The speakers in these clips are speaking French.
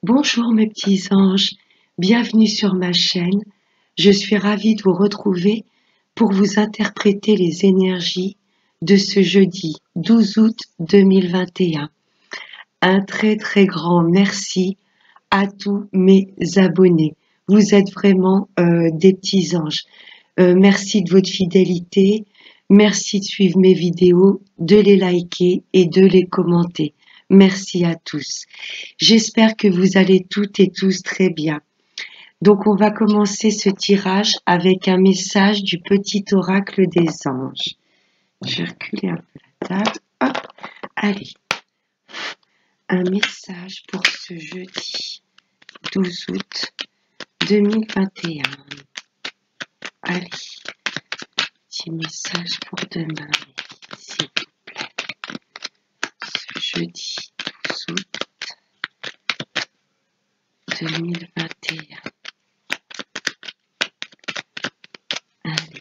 Bonjour mes petits anges, bienvenue sur ma chaîne. Je suis ravie de vous retrouver pour vous interpréter les énergies de ce jeudi 12 août 2021. Un très grand merci à tous mes abonnés. Vous êtes vraiment des petits anges. Merci de votre fidélité, merci de suivre mes vidéos, de les liker et de les commenter. Merci à tous. J'espère que vous allez toutes et tous très bien. Donc on va commencer ce tirage avec un message du petit oracle des anges. Je vais reculer un peu la table. Hop, allez. Un message pour ce jeudi 12 août 2021. Allez. Petit message pour demain, s'il vous plaît. Ce jeudi 12 août 2021. Allez.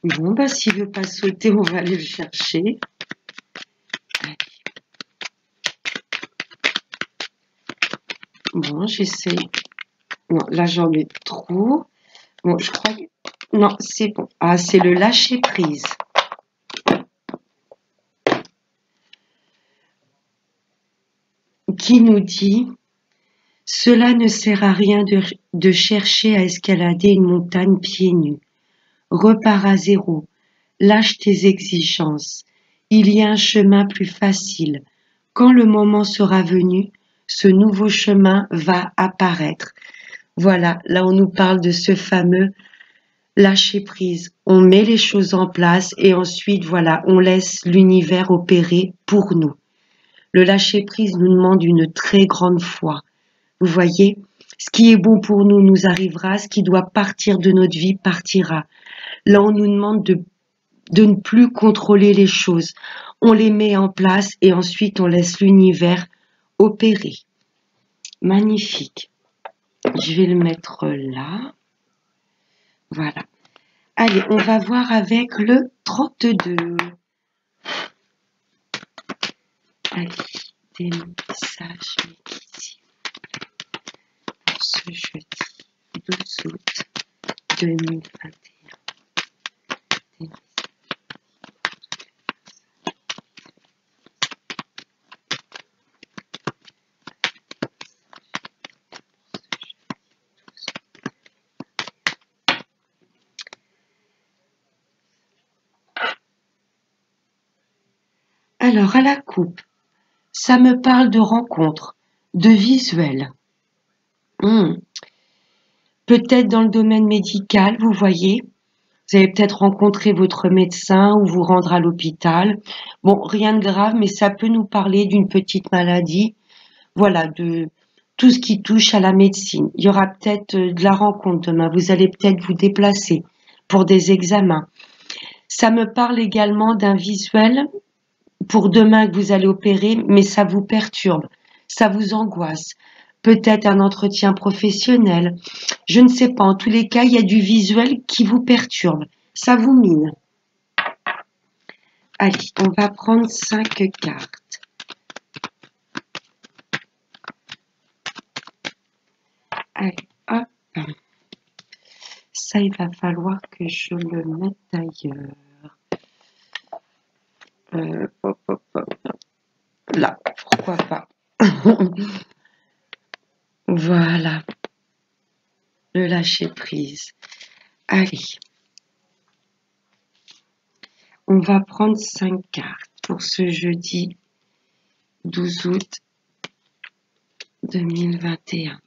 Bon, bah, s'il veut pas sauter, on va aller le chercher. Allez. Bon, j'essaie. Non, là, j'en ai trop. Bon, je crois que... Non, c'est bon. Ah, c'est le lâcher prise. Qui nous dit: cela ne sert à rien de chercher à escalader une montagne pieds nus. Repars à zéro. Lâche tes exigences. Il y a un chemin plus facile. Quand le moment sera venu, ce nouveau chemin va apparaître. Voilà, là on nous parle de ce fameux lâcher prise. On met les choses en place et ensuite, voilà, on laisse l'univers opérer pour nous. Le lâcher prise nous demande une très grande foi. Vous voyez, ce qui est bon pour nous nous arrivera, ce qui doit partir de notre vie partira. Là, on nous demande de ne plus contrôler les choses. On les met en place et ensuite on laisse l'univers opérer. Magnifique. Je vais le mettre là. Voilà. Allez, on va voir avec le 32. Allez, des messages ici pour ce jeudi 12 août 2021. Alors, à la coupe, ça me parle de rencontres, de visuels. Peut-être dans le domaine médical, vous voyez. Vous allez peut-être rencontrer votre médecin ou vous rendre à l'hôpital. Bon, rien de grave, mais ça peut nous parler d'une petite maladie. Voilà, de tout ce qui touche à la médecine. Il y aura peut-être de la rencontre demain. Vous allez peut-être vous déplacer pour des examens. Ça me parle également d'un visuel pour demain que vous allez opérer, mais ça vous perturbe, ça vous angoisse. Peut-être un entretien professionnel. Je ne sais pas. En tous les cas, il y a du visuel qui vous perturbe. Ça vous mine. Allez, on va prendre 5 cartes. Allez, hop. Ça, il va falloir que je le mette ailleurs. Hop, hop, hop. Là, pourquoi pas. Voilà. Le lâcher prise. Allez. On va prendre 5 cartes pour ce jeudi 12 août 2021.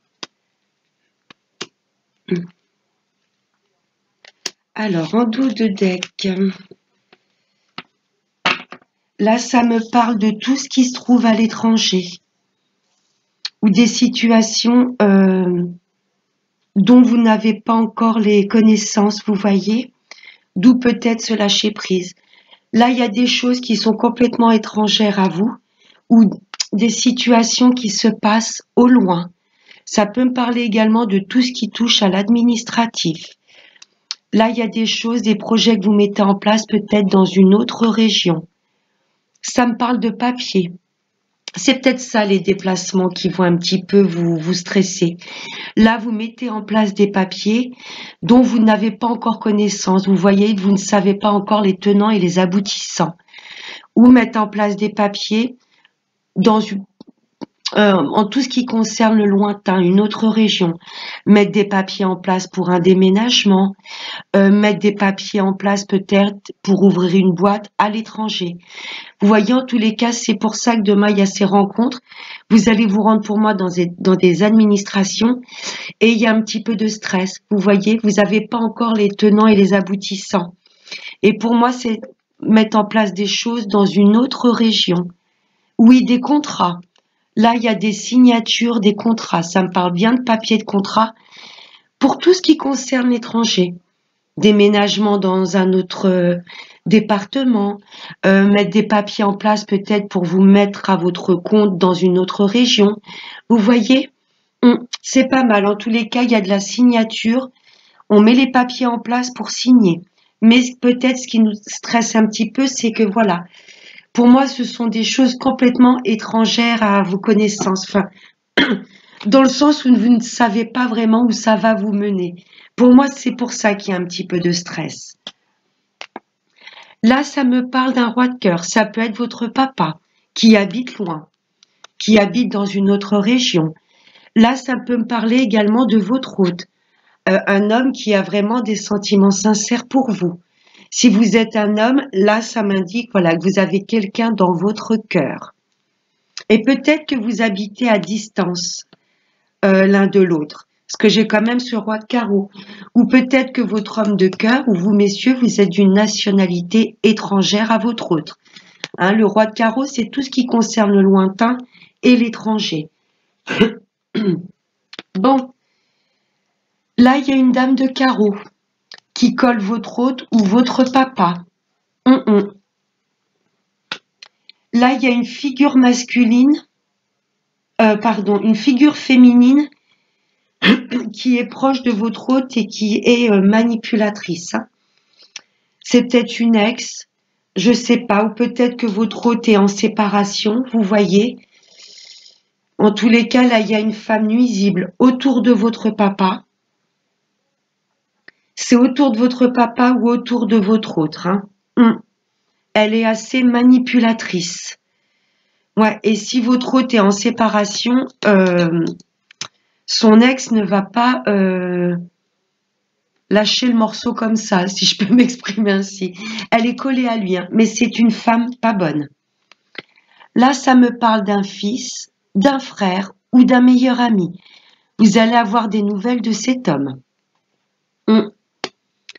Alors, en dos de deck, là, ça me parle de tout ce qui se trouve à l'étranger ou des situations dont vous n'avez pas encore les connaissances, vous voyez, d'où peut-être se lâcher prise. Là, il y a des choses qui sont complètement étrangères à vous ou des situations qui se passent au loin. Ça peut me parler également de tout ce qui touche à l'administratif. Là, il y a des choses, des projets que vous mettez en place peut-être dans une autre région. Ça me parle de papier. C'est peut-être ça les déplacements qui vont un petit peu vous stresser. Là, vous mettez en place des papiers dont vous n'avez pas encore connaissance. Vous voyez, vous ne savez pas encore les tenants et les aboutissants. Ou mettre en place des papiers dans en tout ce qui concerne le lointain, une autre région. Mettre des papiers en place pour un déménagement. Mettre des papiers en place peut-être pour ouvrir une boîte à l'étranger. Vous voyez, en tous les cas, c'est pour ça que demain, il y a ces rencontres. Vous allez vous rendre pour moi dans des administrations et il y a un petit peu de stress. Vous voyez, vous n'avez pas encore les tenants et les aboutissants. Et pour moi, c'est mettre en place des choses dans une autre région. Oui, des contrats. Là, il y a des signatures, des contrats. Ça me parle bien de papier de contrat pour tout ce qui concerne l'étranger. Déménagement dans un autre département, mettre des papiers en place peut-être pour vous mettre à votre compte dans une autre région. Vous voyez, c'est pas mal. En tous les cas, il y a de la signature. On met les papiers en place pour signer. Mais peut-être ce qui nous stresse un petit peu, c'est que voilà, pour moi, ce sont des choses complètement étrangères à vos connaissances. Enfin, dans le sens où vous ne savez pas vraiment où ça va vous mener. Pour moi, c'est pour ça qu'il y a un petit peu de stress. Là, ça me parle d'un roi de cœur. Ça peut être votre papa qui habite loin, qui habite dans une autre région. Là, ça peut me parler également de votre hôte, un homme qui a vraiment des sentiments sincères pour vous. Si vous êtes un homme, là, ça m'indique voilà, que vous avez quelqu'un dans votre cœur. Et peut-être que vous habitez à distance l'un de l'autre. Parce que j'ai quand même ce roi de carreau. Ou peut-être que votre homme de cœur, ou vous messieurs, vous êtes d'une nationalité étrangère à votre autre. Hein, le roi de carreau, c'est tout ce qui concerne le lointain et l'étranger. Bon, là, il y a une dame de carreau qui colle votre hôte ou votre papa. Là, il y a une figure masculine, une figure féminine qui est proche de votre hôte et qui est manipulatrice. Hein. C'est peut-être une ex, je sais pas, ou peut-être que votre hôte est en séparation, vous voyez. En tous les cas, là, il y a une femme nuisible autour de votre papa. C'est autour de votre papa ou autour de votre autre. Hein. Elle est assez manipulatrice. Ouais, et si votre hôte est en séparation, son ex ne va pas lâcher le morceau comme ça, si je peux m'exprimer ainsi. Elle est collée à lui, hein, mais c'est une femme pas bonne. Là, ça me parle d'un fils, d'un frère ou d'un meilleur ami. Vous allez avoir des nouvelles de cet homme.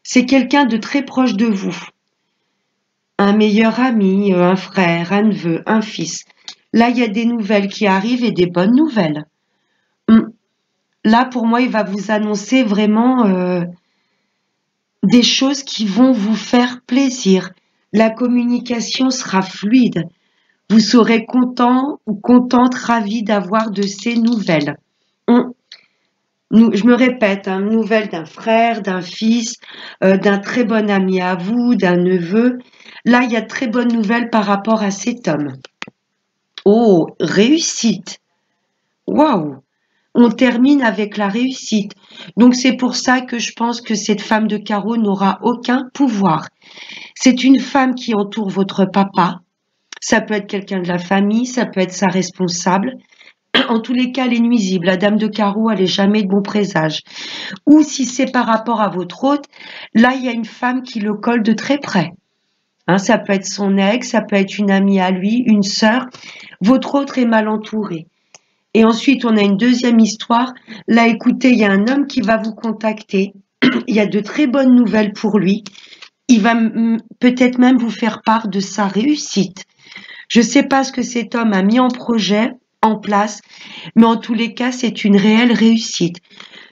C'est quelqu'un de très proche de vous. Un meilleur ami, un frère, un neveu, un fils. Là, il y a des nouvelles qui arrivent et des bonnes nouvelles. Là, pour moi, il va vous annoncer vraiment des choses qui vont vous faire plaisir. La communication sera fluide. Vous serez content ou contente, ravi d'avoir de ces nouvelles. Je me répète, hein, nouvelles d'un frère, d'un fils, d'un très bon ami à vous, d'un neveu. Là, il y a de très bonnes nouvelles par rapport à cet homme. Oh, réussite! Waouh! On termine avec la réussite. Donc c'est pour ça que je pense que cette femme de carreau n'aura aucun pouvoir. C'est une femme qui entoure votre papa. Ça peut être quelqu'un de la famille, ça peut être sa responsable. En tous les cas, elle est nuisible. La dame de carreau, elle n'est jamais de bon présage. Ou si c'est par rapport à votre hôte, là, il y a une femme qui le colle de très près. Hein, ça peut être son ex, ça peut être une amie à lui, une sœur. Votre autre est mal entouré. Et ensuite, on a une deuxième histoire. Là, écoutez, il y a un homme qui va vous contacter. Il y a de très bonnes nouvelles pour lui. Il va peut-être même vous faire part de sa réussite. Je ne sais pas ce que cet homme a mis en projet, en place, mais en tous les cas, c'est une réelle réussite.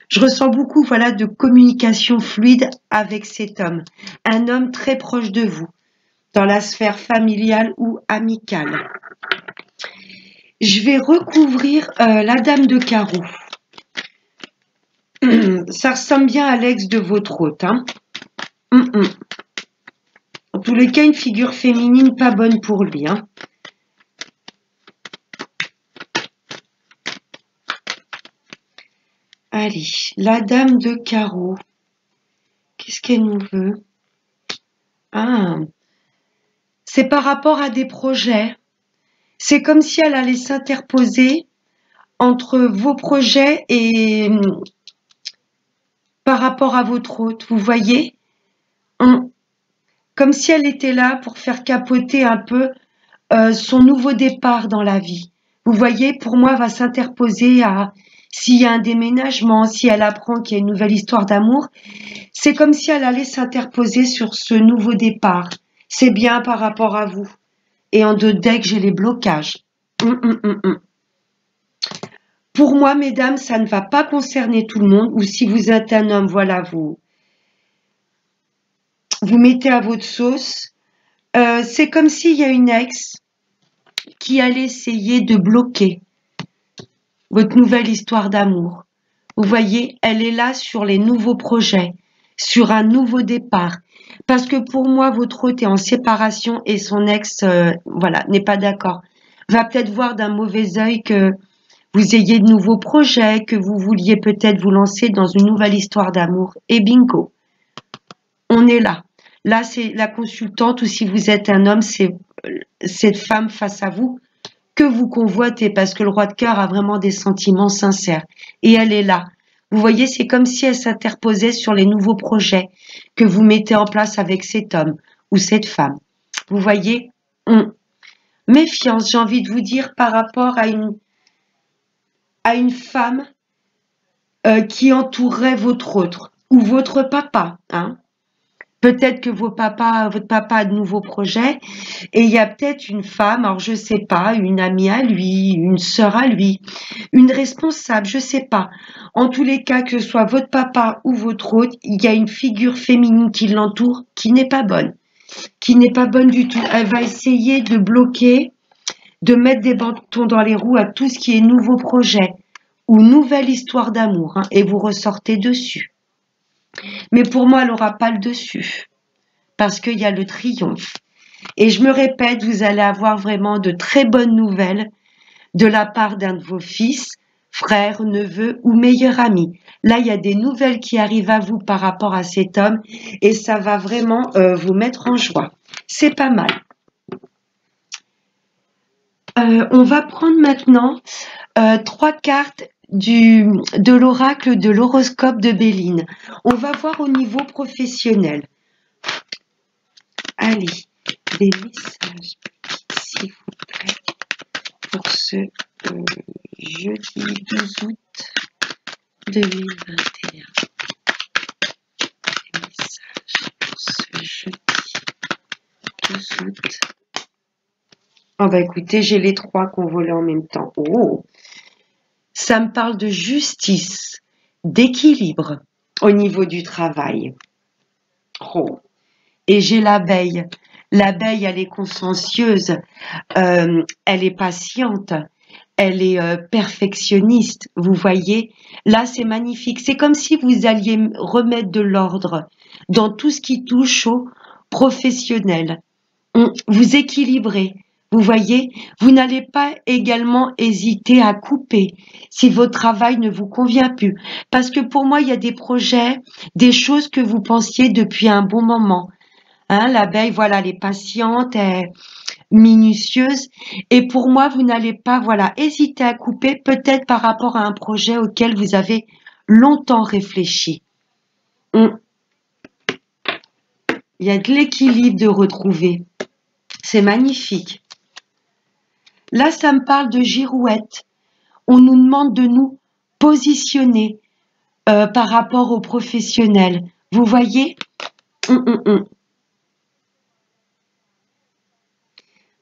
Je ressens beaucoup de communication fluide avec cet homme. Un homme très proche de vous, dans la sphère familiale ou amicale. Je vais recouvrir la dame de carreau. Ça ressemble bien à l'ex de votre hôte. Hein. En tous les cas, une figure féminine pas bonne pour lui. Hein. Allez, la dame de carreau. Qu'est-ce qu'elle nous veut? Ah, c'est par rapport à des projets. C'est comme si elle allait s'interposer entre vos projets et par rapport à votre hôte. Vous voyez? Comme si elle était là pour faire capoter un peu son nouveau départ dans la vie. Vous voyez, pour moi, va s'interposer à s'il y a un déménagement, si elle apprend qu'il y a une nouvelle histoire d'amour, c'est comme si elle allait s'interposer sur ce nouveau départ. C'est bien par rapport à vous. Et en deux decks, j'ai les blocages. Pour moi, mesdames, ça ne va pas concerner tout le monde. Ou si vous êtes un homme, voilà, vous mettez à votre sauce. C'est comme s'il y a une ex qui allait essayer de bloquer votre nouvelle histoire d'amour. Vous voyez, elle est là sur les nouveaux projets, sur un nouveau départ. Parce que pour moi, votre hôte est en séparation et son ex, voilà, n'est pas d'accord. Va peut-être voir d'un mauvais œil que vous ayez de nouveaux projets, que vous vouliez peut-être vous lancer dans une nouvelle histoire d'amour. Et bingo, on est là. Là, c'est la consultante ou si vous êtes un homme, c'est cette femme face à vous que vous convoitez parce que le roi de cœur a vraiment des sentiments sincères et elle est là. Vous voyez, c'est comme si elle s'interposait sur les nouveaux projets que vous mettez en place avec cet homme ou cette femme. Vous voyez, méfiance, j'ai envie de vous dire par rapport à une femme qui entourerait votre autre ou votre papa. Hein. Peut-être que votre papa a de nouveaux projets et il y a peut-être une femme, alors je sais pas, une amie à lui, une sœur à lui, une responsable, je sais pas. En tous les cas, que ce soit votre papa ou votre autre, il y a une figure féminine qui l'entoure qui n'est pas bonne, du tout. Elle va essayer de bloquer, de mettre des bâtons dans les roues à tout ce qui est nouveau projet ou nouvelle histoire d'amour, hein, et vous ressortez dessus. Mais pour moi, elle n'aura pas le dessus, parce qu'il y a le triomphe. Et je me répète, vous allez avoir vraiment de très bonnes nouvelles de la part d'un de vos fils, frères, neveux ou meilleurs amis. Là, il y a des nouvelles qui arrivent à vous par rapport à cet homme, et ça va vraiment vous mettre en joie. C'est pas mal. On va prendre maintenant 3 cartes de l'oracle de l'horoscope de Béline. On va voir au niveau professionnel. Allez, des messages, s'il vous plaît, pour ce jeudi 12 août 2021. Des messages pour ce jeudi 12 août. Oh bah écoutez, j'ai les 3 qu'on volait en même temps. Oh! Ça me parle de justice, d'équilibre au niveau du travail. Oh. Et j'ai l'abeille. L'abeille, elle est consciencieuse, elle est patiente, elle est perfectionniste. Vous voyez, là, c'est magnifique. C'est comme si vous alliez remettre de l'ordre dans tout ce qui touche au professionnel. Vous équilibrez. Vous voyez, vous n'allez pas également hésiter à couper si votre travail ne vous convient plus. Parce que pour moi, il y a des projets, des choses que vous pensiez depuis un bon moment. Hein, l'abeille, voilà, elle est patiente, elle est minutieuse. Et pour moi, vous n'allez pas, voilà, hésiter à couper, peut-être par rapport à un projet auquel vous avez longtemps réfléchi. Il y a de l'équilibre de retrouver. C'est magnifique. Là, ça me parle de girouette. On nous demande de nous positionner par rapport aux professionnels. Vous voyez?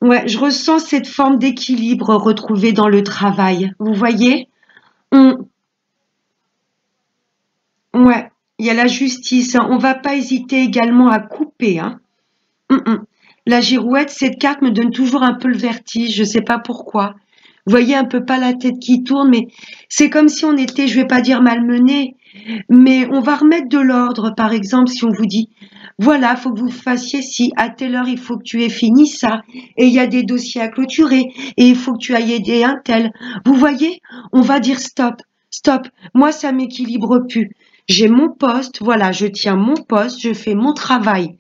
Ouais, je ressens cette forme d'équilibre retrouvée dans le travail. Vous voyez? Ouais, il y a la justice. On va pas hésiter également à couper. Hein. La girouette, cette carte me donne toujours un peu le vertige. Je sais pas pourquoi. Vous voyez un peu pas la tête qui tourne, mais c'est comme si on était, je vais pas dire malmené, mais on va remettre de l'ordre. Par exemple, si on vous dit, voilà, faut que vous fassiez ci, à telle heure, il faut que tu aies fini ça, et il y a des dossiers à clôturer, et il faut que tu ailles aider un tel. Vous voyez, on va dire stop, stop. Moi, ça m'équilibre plus. J'ai mon poste, voilà, je tiens mon poste, je fais mon travail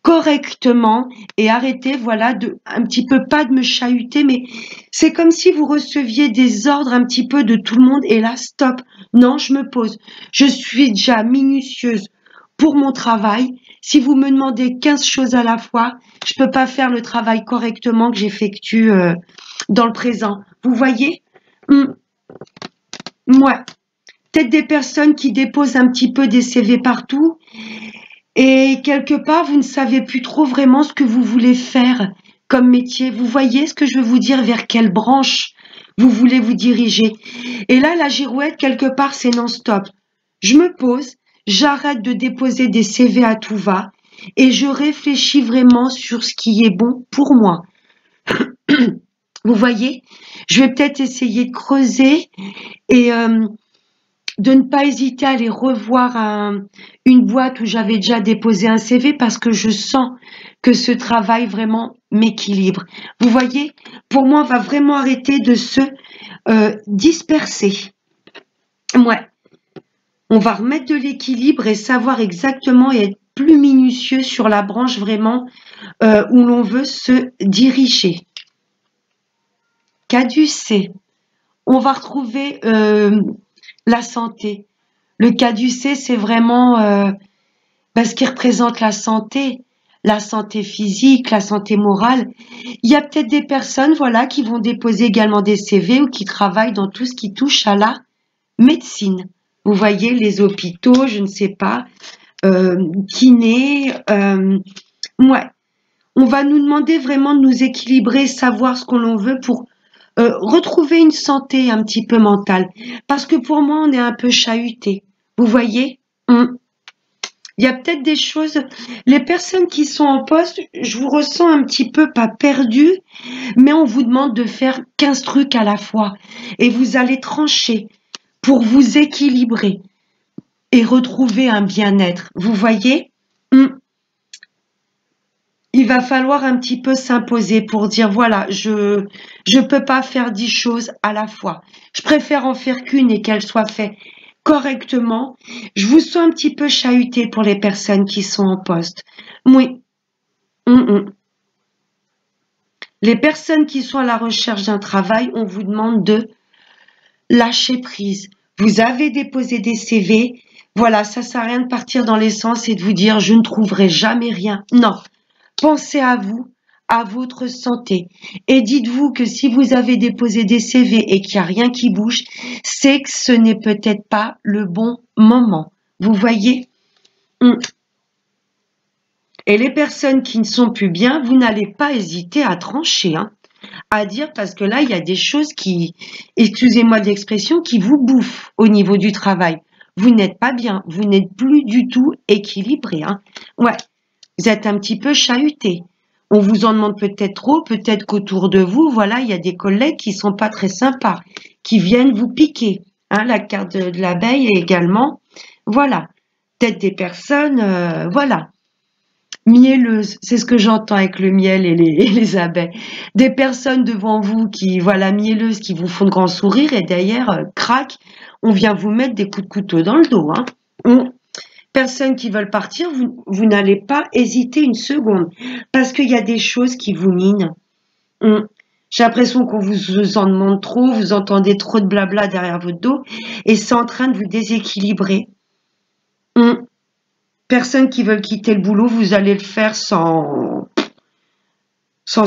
correctement et arrêtez, voilà, de, un petit peu pas de me chahuter, mais c'est comme si vous receviez des ordres un petit peu de tout le monde et là, stop. Non, je me pose. Je suis déjà minutieuse pour mon travail. Si vous me demandez 15 choses à la fois, je peux pas faire le travail correctement que j'effectue dans le présent. Vous voyez? Moi, peut-être des personnes qui déposent un petit peu des CV partout et quelque part, vous ne savez plus trop vraiment ce que vous voulez faire comme métier. Vous voyez ce que je veux vous dire, vers quelle branche vous voulez vous diriger. Et là, la girouette, quelque part, c'est non-stop. Je me pose, j'arrête de déposer des CV à tout va et je réfléchis vraiment sur ce qui est bon pour moi. Vous voyez, je vais peut-être essayer de creuser et de ne pas hésiter à aller revoir une boîte où j'avais déjà déposé un CV parce que je sens que ce travail vraiment m'équilibre. Vous voyez, pour moi, on va vraiment arrêter de se disperser. Ouais, on va remettre de l'équilibre et savoir exactement et être plus minutieux sur la branche vraiment où l'on veut se diriger. Caducée. On va retrouver la santé. Le caducée, c'est vraiment ce qui représente la santé physique, la santé morale. Il y a peut-être des personnes, voilà, qui vont déposer également des CV ou qui travaillent dans tout ce qui touche à la médecine. Vous voyez, les hôpitaux, je ne sais pas, kiné, ouais. On va nous demander vraiment de nous équilibrer, savoir ce qu'on veut pour retrouver une santé un petit peu mentale. Parce que pour moi, on est un peu chahuté. Vous voyez? Il y a peut-être des choses, les personnes qui sont en poste, je vous ressens un petit peu pas perdu, mais on vous demande de faire 15 trucs à la fois. Et vous allez trancher pour vous équilibrer et retrouver un bien-être. Vous voyez? Il va falloir un petit peu s'imposer pour dire voilà, je peux pas faire 10 choses à la fois. Je préfère en faire qu'une et qu'elle soit faite correctement. Je vous sens un petit peu chahuté pour les personnes qui sont en poste. Oui. Les personnes qui sont à la recherche d'un travail, on vous demande de lâcher prise. Vous avez déposé des CV. Voilà, ça sert à rien de partir dans l'essence et de vous dire je ne trouverai jamais rien. Non. Pensez à vous, à votre santé. Et dites-vous que si vous avez déposé des CV et qu'il n'y a rien qui bouge, c'est que ce n'est peut-être pas le bon moment. Vous voyez? Et les personnes qui ne sont plus bien, vous n'allez pas hésiter à trancher, hein, à dire parce que là, il y a des choses qui, excusez-moi de l'expression, qui vous bouffent au niveau du travail. Vous n'êtes pas bien, vous n'êtes plus du tout équilibré. Hein. Ouais, vous êtes un petit peu chahuté. On vous en demande peut-être trop, peut-être qu'autour de vous, voilà, il y a des collègues qui sont pas très sympas, qui viennent vous piquer. Hein, la carte de l'abeille également. Voilà, peut-être des personnes, voilà, mielleuse, c'est ce que j'entends avec le miel et les abeilles. Des personnes devant vous qui, voilà, mielleuses, qui vous font de grands sourires et derrière, crac, on vient vous mettre des coups de couteau dans le dos. Hein. Personnes qui veulent partir, vous n'allez pas hésiter une seconde parce qu'il y a des choses qui vous minent. J'ai l'impression qu'on vous en demande trop, vous entendez trop de blabla derrière votre dos et c'est en train de vous déséquilibrer. Personnes qui veulent quitter le boulot, vous allez le faire sans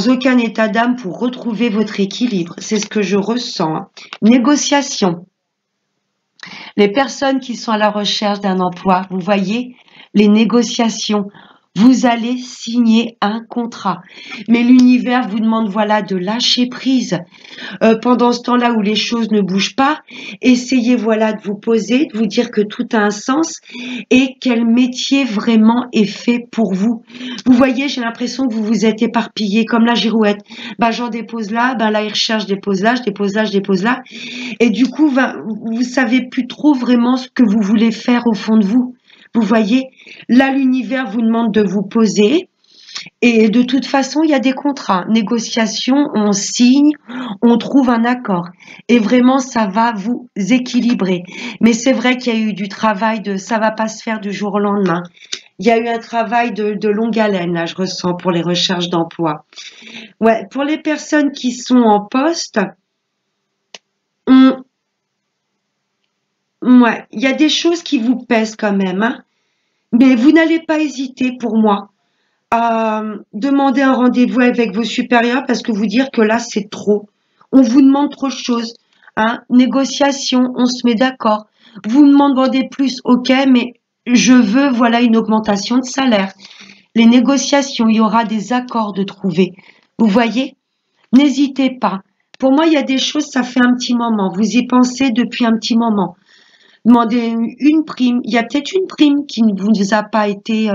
aucun état d'âme pour retrouver votre équilibre. C'est ce que je ressens. Hein. Négociation. Les personnes qui sont à la recherche d'un emploi, vous voyez, les négociations. Vous allez signer un contrat. Mais l'univers vous demande, voilà, de lâcher prise. Pendant ce temps-là où les choses ne bougent pas, essayez, voilà, de vous poser, de vous dire que tout a un sens et quel métier vraiment est fait pour vous. Vous voyez, j'ai l'impression que vous vous êtes éparpillé comme la girouette. Ben, j'en dépose là, ben là, il recherche, je dépose là, je dépose là, je dépose là. Et du coup, ben, vous savez plus trop vraiment ce que vous voulez faire au fond de vous. Vous voyez, là, l'univers vous demande de vous poser. Et de toute façon, il y a des contrats, négociations, on signe, on trouve un accord. Et vraiment, ça va vous équilibrer. Mais c'est vrai qu'il y a eu du travail ça va pas se faire du jour au lendemain. Il y a eu un travail de longue haleine, là, je ressens, pour les recherches d'emploi. Ouais, pour les personnes qui sont en poste, ouais, il y a des choses qui vous pèsent quand même, hein. Mais vous n'allez pas hésiter pour moi à demander un rendez-vous avec vos supérieurs parce que vous dire que là, c'est trop. On vous demande trop de choses. Hein. Négociation, on se met d'accord. Vous me demandez plus, ok, mais je veux, voilà, une augmentation de salaire. Les négociations, il y aura des accords de trouver. Vous voyez? N'hésitez pas. Pour moi, il y a des choses, ça fait un petit moment. Vous y pensez depuis un petit moment. Demandez une prime. Il y a peut-être une prime qui ne vous a pas été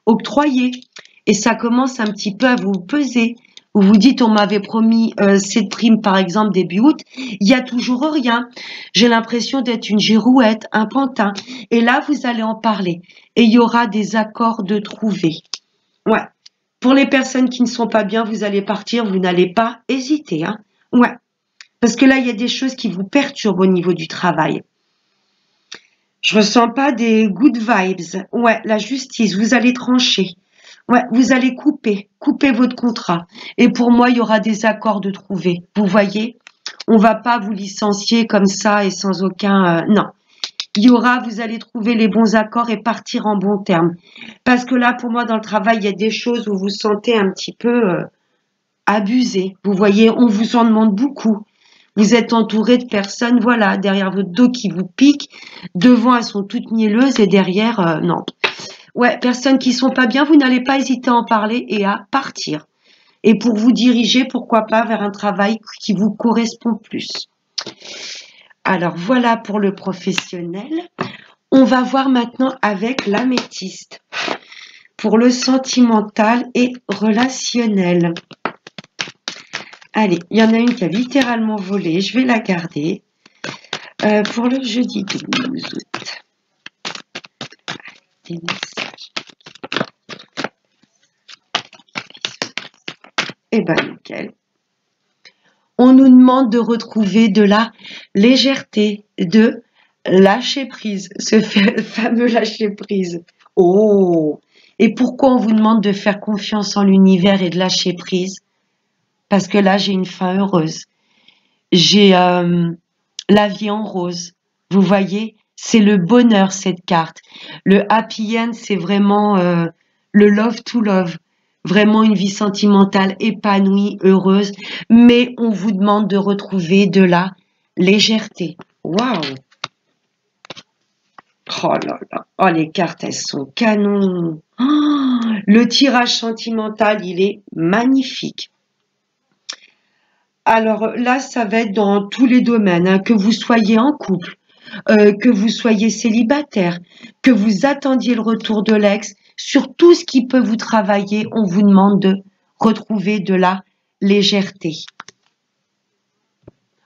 octroyée. Et ça commence un petit peu à vous peser. Vous vous dites, on m'avait promis cette prime, par exemple, début août. Il y a toujours rien. J'ai l'impression d'être une girouette, un pantin. Et là, vous allez en parler. Et il y aura des accords de trouver. Ouais. Pour les personnes qui ne sont pas bien, vous allez partir. Vous n'allez pas hésiter. Hein. Ouais. Parce que là, il y a des choses qui vous perturbent au niveau du travail. Je ressens pas des good vibes. Ouais, la justice, vous allez trancher. Ouais, vous allez couper votre contrat. Et pour moi, il y aura des accords de trouver. Vous voyez, on va pas vous licencier comme ça et sans aucun. Non, il y aura, vous allez trouver les bons accords et partir en bons termes. Parce que là, pour moi, dans le travail, il y a des choses où vous vous sentez un petit peu abusé. Vous voyez, on vous en demande beaucoup. Vous êtes entouré de personnes, voilà, derrière votre dos qui vous piquent. Devant, elles sont toutes mielleuses et derrière, non. Ouais, personnes qui sont pas bien, vous n'allez pas hésiter à en parler et à partir. Et pour vous diriger, pourquoi pas, vers un travail qui vous correspond plus. Alors voilà pour le professionnel. On va voir maintenant avec l'améthyste. Pour le sentimental et relationnel. Allez, il y en a une qui a littéralement volé, je vais la garder. Pour le jeudi 12 août. Des messages. Eh ben, nickel. On nous demande de retrouver de la légèreté, de lâcher prise, ce fameux lâcher prise. Oh! Et pourquoi on vous demande de faire confiance en l'univers et de lâcher prise? Parce que là, j'ai une fin heureuse. J'ai la vie en rose. Vous voyez, c'est le bonheur, cette carte. Le happy end, c'est vraiment le love to love. Vraiment une vie sentimentale épanouie, heureuse. Mais on vous demande de retrouver de la légèreté. Waouh! Oh là là. Oh, les cartes, elles sont canon. Oh, le tirage sentimental, il est magnifique. Alors là, ça va être dans tous les domaines, hein, que vous soyez en couple, que vous soyez célibataire, que vous attendiez le retour de l'ex, sur tout ce qui peut vous travailler, on vous demande de retrouver de la légèreté.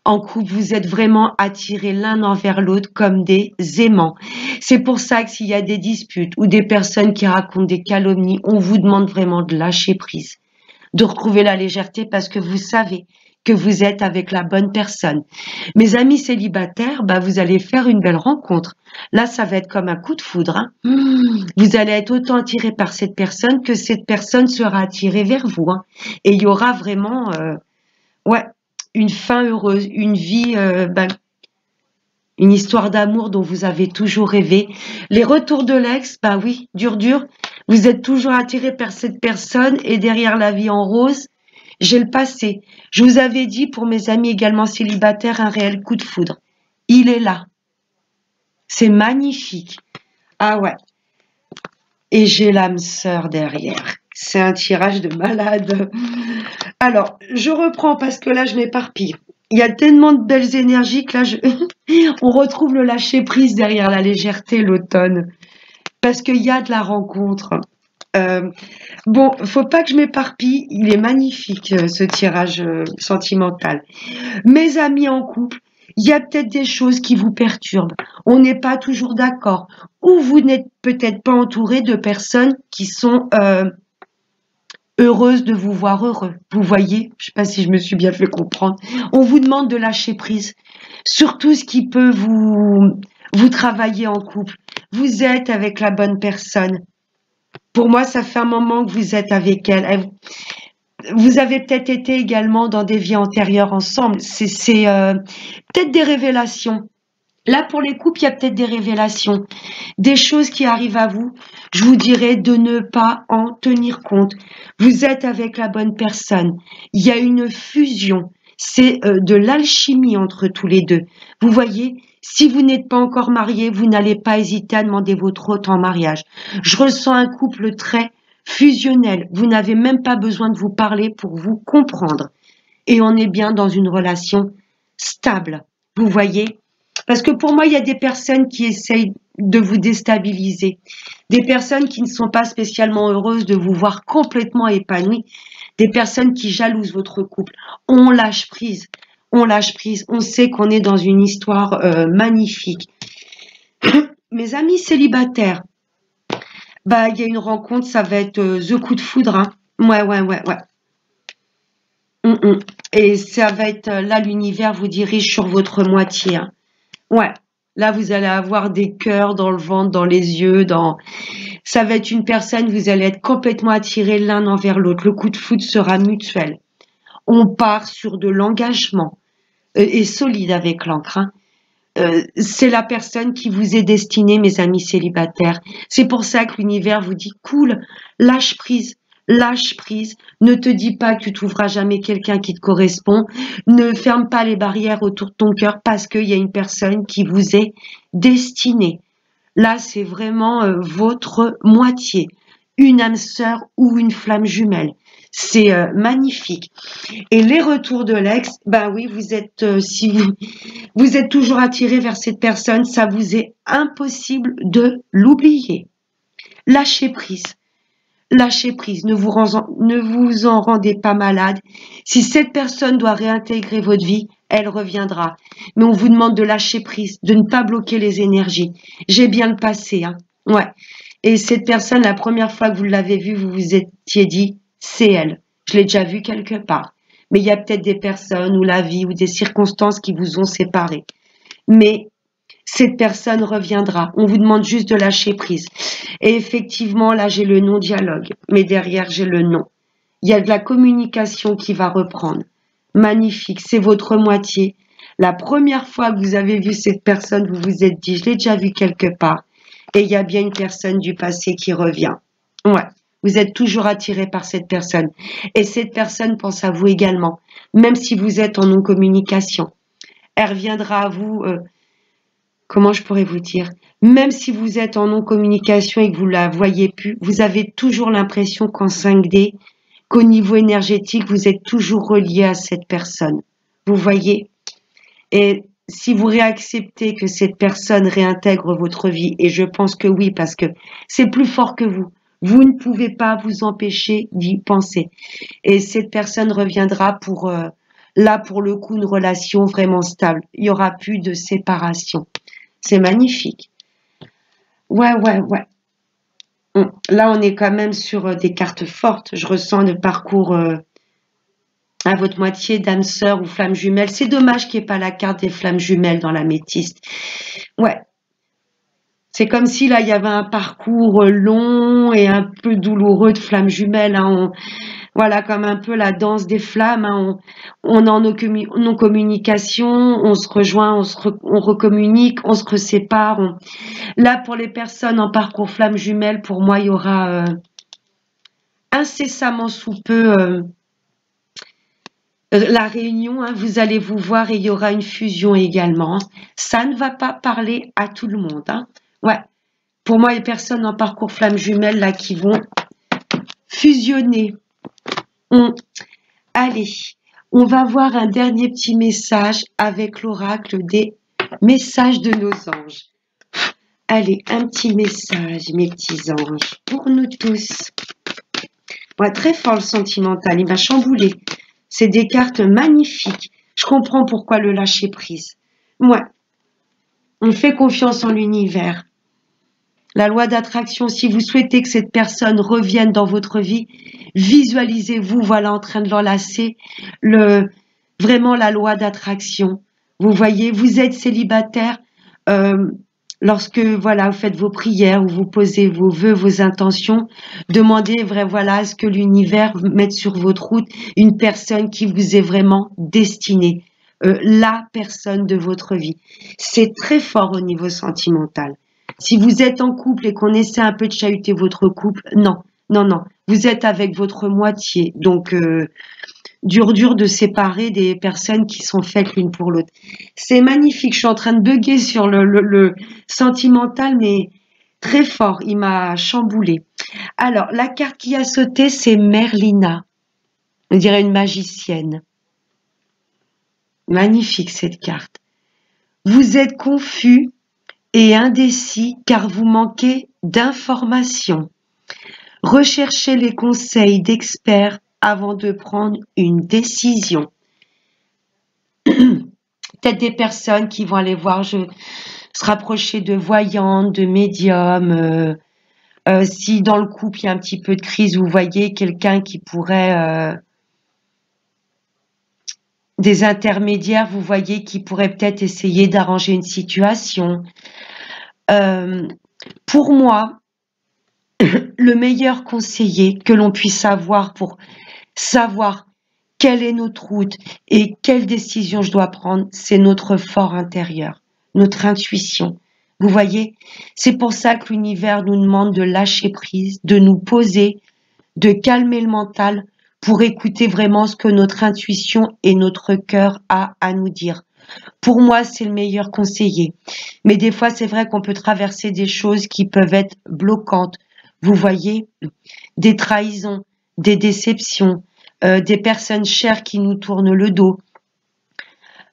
En couple, vous êtes vraiment attirés l'un envers l'autre comme des aimants. C'est pour ça que s'il y a des disputes ou des personnes qui racontent des calomnies, on vous demande vraiment de lâcher prise, de retrouver la légèreté parce que vous savez que vous êtes avec la bonne personne. Mes amis célibataires, bah, vous allez faire une belle rencontre. Là, ça va être comme un coup de foudre. Hein. Vous allez être autant attiré par cette personne que cette personne sera attirée vers vous. Hein. Et il y aura vraiment ouais, une fin heureuse, une vie, une histoire d'amour dont vous avez toujours rêvé. Les retours de l'ex, bah oui, dur. Vous êtes toujours attiré par cette personne et derrière la vie en rose, j'ai le passé. Je vous avais dit pour mes amis également célibataires un réel coup de foudre. Il est là. C'est magnifique. Ah ouais. Et j'ai l'âme sœur derrière. C'est un tirage de malade. Alors, je reprends parce que là, je m'éparpille. Il y a tellement de belles énergies que là, on retrouve le lâcher-prise derrière la légèreté, l'automne. Parce qu'il y a de la rencontre. Bon, faut pas que je m'éparpille. Il est magnifique, ce tirage sentimental. Mes amis en couple, il y a peut-être des choses qui vous perturbent. On n'est pas toujours d'accord. Ou vous n'êtes peut-être pas entouré de personnes qui sont heureuses de vous voir heureux. Vous voyez? Je sais pas si je me suis bien fait comprendre. On vous demande de lâcher prise sur tout ce qui peut vous travailler en couple. Vous êtes avec la bonne personne. Pour moi, ça fait un moment que vous êtes avec elle. Vous avez peut-être été également dans des vies antérieures ensemble. C'est peut-être des révélations. Là, pour les couples, il y a peut-être des révélations, des choses qui arrivent à vous. Je vous dirais de ne pas en tenir compte. Vous êtes avec la bonne personne. Il y a une fusion. C'est de l'alchimie entre tous les deux. Vous voyez, si vous n'êtes pas encore marié, vous n'allez pas hésiter à demander votre hôte en mariage. Je ressens un couple très fusionnel. Vous n'avez même pas besoin de vous parler pour vous comprendre. Et on est bien dans une relation stable. Vous voyez? Parce que pour moi, il y a des personnes qui essayent de vous déstabiliser, des personnes qui ne sont pas spécialement heureuses de vous voir complètement épanoui, des personnes qui jalousent votre couple. On lâche prise, on lâche prise, on sait qu'on est dans une histoire magnifique. Mes amis célibataires, bah il y a une rencontre, ça va être the coup de foudre, hein. Ouais. Et ça va être là, l'univers vous dirige sur votre moitié, hein. Ouais, là vous allez avoir des cœurs dans le ventre, dans les yeux, ça va être une personne, vous allez être complètement attirés l'un envers l'autre. Le coup de foudre sera mutuel. On part sur de l'engagement et solide avec l'encre, hein. C'est la personne qui vous est destinée, mes amis célibataires. C'est pour ça que l'univers vous dit cool, lâche prise. Lâche prise, ne te dis pas que tu trouveras jamais quelqu'un qui te correspond, ne ferme pas les barrières autour de ton cœur parce qu'il y a une personne qui vous est destinée. Là, c'est vraiment votre moitié, une âme sœur ou une flamme jumelle. C'est magnifique. Et les retours de l'ex, ben oui, vous êtes, si vous êtes toujours attiré vers cette personne, ça vous est impossible de l'oublier. Lâchez prise. Lâchez prise, ne vous en rendez pas malade. Si cette personne doit réintégrer votre vie, elle reviendra. Mais on vous demande de lâcher prise, de ne pas bloquer les énergies. J'ai bien le passé, hein. Ouais. Et cette personne, la première fois que vous l'avez vue, vous vous étiez dit, c'est elle. Je l'ai déjà vue quelque part. Mais il y a peut-être des personnes ou la vie ou des circonstances qui vous ont séparés. Mais cette personne reviendra. On vous demande juste de lâcher prise. Et effectivement, là, j'ai le non-dialogue, mais derrière, j'ai le non. Il y a de la communication qui va reprendre. Magnifique, c'est votre moitié. La première fois que vous avez vu cette personne, vous vous êtes dit, je l'ai déjà vue quelque part. Et il y a bien une personne du passé qui revient. Ouais, vous êtes toujours attiré par cette personne. Et cette personne pense à vous également, même si vous êtes en non-communication. Elle reviendra à vous... comment je pourrais vous dire, même si vous êtes en non-communication et que vous la voyez plus, vous avez toujours l'impression qu'en 5D, qu'au niveau énergétique, vous êtes toujours relié à cette personne. Vous voyez? Et si vous réacceptez que cette personne réintègre votre vie, et je pense que oui, parce que c'est plus fort que vous ne pouvez pas vous empêcher d'y penser. Et cette personne reviendra pour, là, pour le coup, une relation vraiment stable. Il n'y aura plus de séparation. C'est magnifique. Ouais. Là, on est quand même sur des cartes fortes. Je ressens le parcours à votre moitié d'âme sœur ou flamme jumelle. C'est dommage qu'il n'y ait pas la carte des flammes jumelles dans l'améthyste. Ouais. C'est comme si là, il y avait un parcours long et un peu douloureux de flammes jumelles, hein. Voilà, comme un peu la danse des flammes, hein. On est en non-communication, on se rejoint, on recommunique, on se resépare. Là, pour les personnes en parcours flamme jumelle, pour moi, il y aura incessamment sous peu la réunion, hein, vous allez vous voir et il y aura une fusion également. Ça ne va pas parler à tout le monde, hein. Ouais, Pour moi, les personnes en parcours flamme jumelle, là, qui vont fusionner. Allez, on va voir un dernier petit message avec l'oracle des messages de nos anges. Allez, un petit message, mes petits anges, pour nous tous. Ouais, très fort le sentimental, il m'a chamboulé. C'est des cartes magnifiques. Je comprends pourquoi le lâcher prise. Ouais, on fait confiance en l'univers. La loi d'attraction, si vous souhaitez que cette personne revienne dans votre vie, visualisez-vous, voilà, en train de l'enlacer, vraiment la loi d'attraction. Vous voyez, vous êtes célibataire, lorsque, voilà, vous faites vos prières, ou vous posez vos vœux, vos intentions, demandez, voilà, à ce que l'univers mette sur votre route une personne qui vous est vraiment destinée, la personne de votre vie. C'est très fort au niveau sentimental. Si vous êtes en couple et qu'on essaie un peu de chahuter votre couple, non, non, non. Vous êtes avec votre moitié. Donc, dur de séparer des personnes qui sont faites l'une pour l'autre. C'est magnifique. Je suis en train de bugger sur le sentimental, mais très fort. Il m'a chamboulé. Alors, la carte qui a sauté, c'est Merlina. On dirait une magicienne. Magnifique cette carte. Vous êtes confus et indécis car vous manquez d'informations. Recherchez les conseils d'experts avant de prendre une décision. Peut-être des personnes qui vont aller voir, se rapprocher de voyantes, de médiums. Si dans le couple il y a un petit peu de crise, vous voyez quelqu'un qui pourrait... des intermédiaires, vous voyez, qui pourraient peut-être essayer d'arranger une situation. Pour moi, le meilleur conseiller que l'on puisse avoir pour savoir quelle est notre route et quelle décision je dois prendre, c'est notre fort intérieur, notre intuition. Vous voyez, c'est pour ça que l'univers nous demande de lâcher prise, de nous poser, de calmer le mental pour écouter vraiment ce que notre intuition et notre cœur a à nous dire. Pour moi, c'est le meilleur conseiller. Mais des fois, c'est vrai qu'on peut traverser des choses qui peuvent être bloquantes. Vous voyez, des trahisons, des déceptions, des personnes chères qui nous tournent le dos.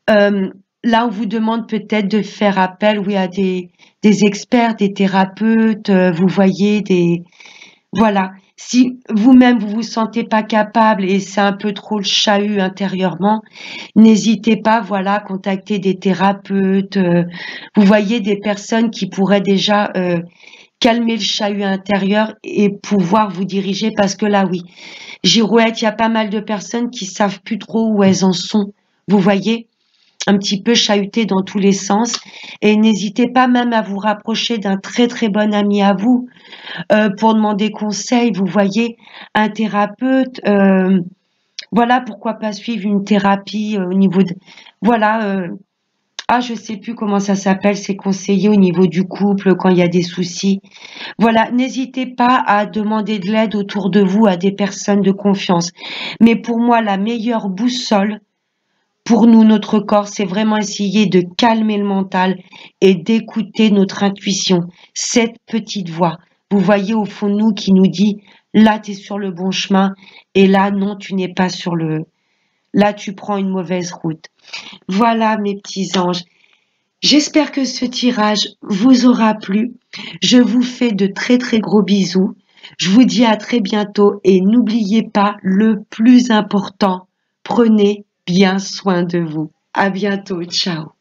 Là, on vous demande peut-être de faire appel, oui, à des experts, des thérapeutes, vous voyez, voilà. Si vous-même, vous vous sentez pas capable et c'est un peu trop le chahut intérieurement, n'hésitez pas, voilà, à contacter des thérapeutes. Vous voyez, des personnes qui pourraient déjà calmer le chahut intérieur et pouvoir vous diriger, parce que là, oui, girouette, il y a pas mal de personnes qui savent plus trop où elles en sont. Vous voyez, un petit peu chahuté dans tous les sens. Et n'hésitez pas même à vous rapprocher d'un très très bon ami à vous pour demander conseil. Vous voyez, un thérapeute, voilà, pourquoi pas suivre une thérapie au niveau de... Voilà, je sais plus comment ça s'appelle, c'est conseiller au niveau du couple quand il y a des soucis. Voilà, n'hésitez pas à demander de l'aide autour de vous à des personnes de confiance. Mais pour moi, la meilleure boussole, pour nous, notre corps, c'est vraiment essayer de calmer le mental et d'écouter notre intuition, cette petite voix. Vous voyez au fond de nous qui nous dit, là, tu es sur le bon chemin, et là, non, tu n'es pas sur le... Là, tu prends une mauvaise route. Voilà, mes petits anges. J'espère que ce tirage vous aura plu. Je vous fais de très, très gros bisous. Je vous dis à très bientôt, et n'oubliez pas le plus important, prenez bien soin de vous. À bientôt. Ciao.